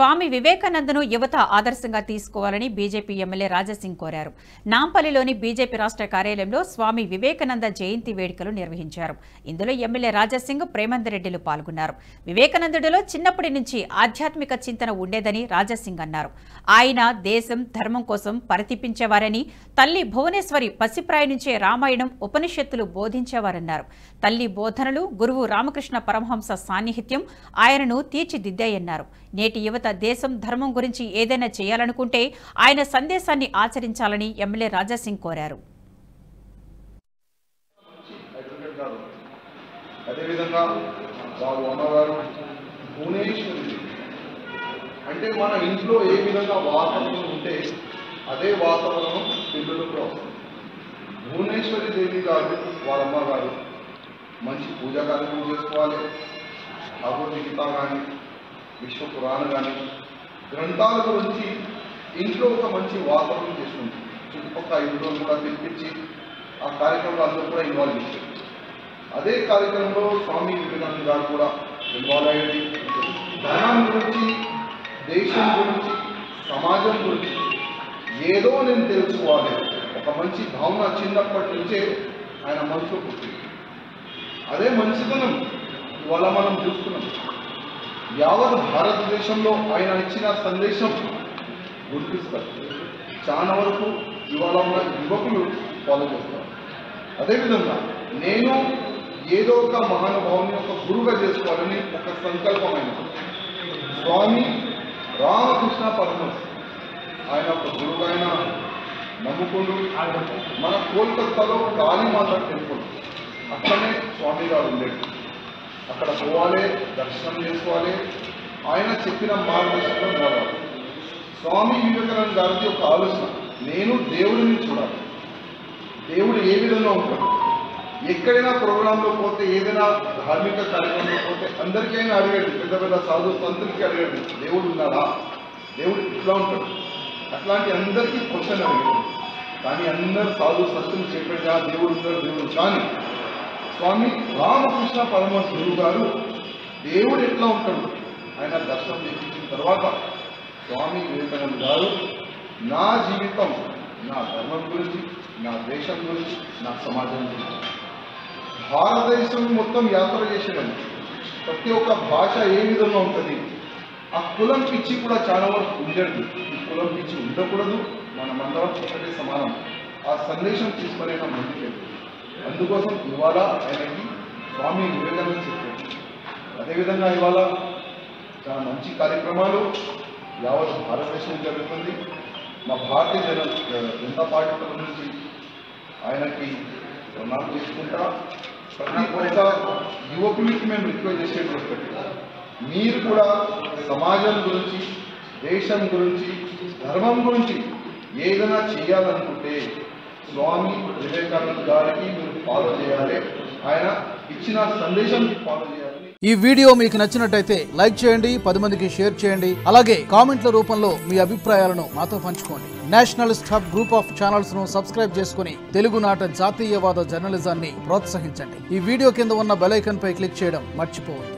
స్వామి వివేకానందను యువత ఆదర్శంగా తీసుకోవాలని బీజేపీ ఎమ్మెల్యే రాజాసింగ్ కోరారు. నాంపల్లిలోని బీజేపీ రాష్ట్ర కార్యాలయంలో స్వామి వివేకానంద జయంతి వేడుకలు నిర్వహించారు. ఇందులో ఎమ్మెల్యే రాజాసింగ్, ప్రేమందర్ రెడ్డిలు పాల్గొన్నారు. వివేకానందుడిలో చిన్నప్పటి నుంచి ఆధ్యాత్మిక చింతన ఉండేదని రాజాసింగ్ అన్నారు. ఆయన దేశం, ధర్మం కోసం పరితపించేవారని, తల్లి భువనేశ్వరి పసిప్రాయ నుంచే రామాయణం, ఉపనిషత్తులు బోధించేవారన్నారు. తల్లి బోధనలు, గురువు రామకృష్ణ పరమహంస సాన్నిహిత్యం ఆయనను తీర్చిదిద్దాయన్నారు. నేటి యువత దేశం, ధర్మం గురించి ఏదైనా చేయాలనుకుంటే ఆయన సందేశాన్ని ఆచరించాలని ఎమ్మెల్యే రాజాసింగ్ కోరారు. అంటే మన ఇంట్లో ఏ విధంగా వాతావరణం ఉంటే అదే వాతావరణం పిల్లలు కూడా వస్తుంది. భువనేశ్వరి దేవి గారు వాళ్ళ అమ్మగారు మంచి పూజా కార్యక్రమం చేసుకోవాలి. భగవద్గీత కానీ, విశ్వ పురాణ కానీ, గ్రంథాల గురించి ఇంట్లో ఒక మంచి వాతావరణం చేసుకుంది. చుట్టుపక్కల ఇంట్లో కూడా పిలిపించి ఆ కార్యక్రమంలో అందరూ కూడా ఇన్వాల్వ్ చేశారు. అదే కార్యక్రమంలో స్వామి వివేకానంద గారు కూడా ఇన్వాల్వ్ అయ్యేది. ధర్మం గురించి, దేశం గురించి, సమాజం గురించి ఏదో నేను తెలుసుకోవాలి, ఒక మంచి భావన చిన్నప్పటి నుంచే ఆయన మనసులో పుట్టింది. అదే మంచితనం ఇవాళ మనం చూస్తున్నాం. యావత్ భారతదేశంలో ఆయన ఇచ్చిన సందేశం గుర్తిస్తారు. చాలా వరకు ఇవాళ ఉన్న యువకులు ఫాలో చేస్తారు. అదేవిధంగా నేను ఏదో ఒక మహానుభావుని ఒక గురువుగా చేసుకోవాలని ఒక సంకల్పమైన స్వామి రామకృష్ణ పరమహంస ఆయన ఒక గురువు. ఆయన నమ్ముకుంటూ మన కోల్కతాలో కాళీమాత టెంపుల్ అక్కడనే స్వామి గారు ఉండేది. అక్కడ పోవాలి, దర్శనం చేసుకోవాలి, ఆయన చెప్పిన మార్గదర్శనంలో నడవాలి. స్వామి వివేకానంద గారికి ఒక ఆలోచన, నేను దేవుడిని చూడాలి, దేవుడు ఏ విధంగా ఉంటాడు. ఎక్కడైనా ప్రోగ్రాంలో పోతే, ఏదైనా ధార్మిక కార్యక్రమంలో పోతే అందరికైనా అడిగేది, పెద్ద పెద్ద సాధు సంతులకి అడిగేది, దేవుడు ఉన్నాడా, దేవుడు ఇట్లా ఉంటాడు. అట్లాంటి అందరికీ క్వశ్చన్ అడిగేది. కానీ అందరు సాధు సంతులు చెప్పేదా దేవుడు ఉన్నాడు, దేవుడు. కానీ స్వామి రామకృష్ణ పరమహంస గురువు గారు దేవుడు ఎట్లా ఉంటాడు ఆయన దర్శనం చేయించిన తర్వాత స్వామి వివేకానంద గారు నా జీవితం, నా ధర్మం గురించి, నా దేశం గురించి, నా సమాజం గురించి, భారతదేశం మొత్తం యాత్ర చేసేదండి. ప్రతి ఒక్క భాష ఏ విధంగా ఉంటుంది, ఆ కులం పిచ్చి కూడా చాలా వరకు ఉండదు. ఈ కులం పిచ్చి ఉండకూడదు, మనమందరం ఒకటే సమానం. ఆ సందేశం తీసుకునే ముందుకెళ్ళి అందుకోసం ఇవాళ ఆయనకి స్వామి వివేకానంద చెప్పారు. అదేవిధంగా ఇవాళ చాలా మంచి కార్యక్రమాలు యావత్ భారతదేశం జరుగుతుంది. మా భారతీయ జనతా పార్టీ తరఫు నుంచి ఆయనకి ప్రణాళిక చేసుకుంటా ప్రతి ఒక్క యువకులకి మేము రిక్వెస్ట్ చేసేది, మీరు కూడా సమాజం గురించి, దేశం గురించి, ధర్మం గురించి ఏదైనా చేయాలనుకుంటే స్వామి వివేకానంద గారికి మీరు ఫాలో చేయాలి, ఆయన ఇచ్చిన సందేశాన్ని ఫాలో చేయాలి. ఈ వీడియో మీకు నచ్చినట్టయితే లైక్ చేయండి, 10 మందికి షేర్ చేయండి. అలాగే కామెంట్ల రూపంలో మీ అభిప్రాయాలను మాతో పంచుకోండి. Nationalist hub group of channels ను సబ్స్క్రైబ్ చేసుకుని తెలుగునాట జాతీయవాద జర్నలిజాన్ని ప్రోత్సహించండి. ఈ వీడియో కింద ఉన్న బెల్ ఐకాన్ పై క్లిక్ చేయడం మర్చిపోవద్దు.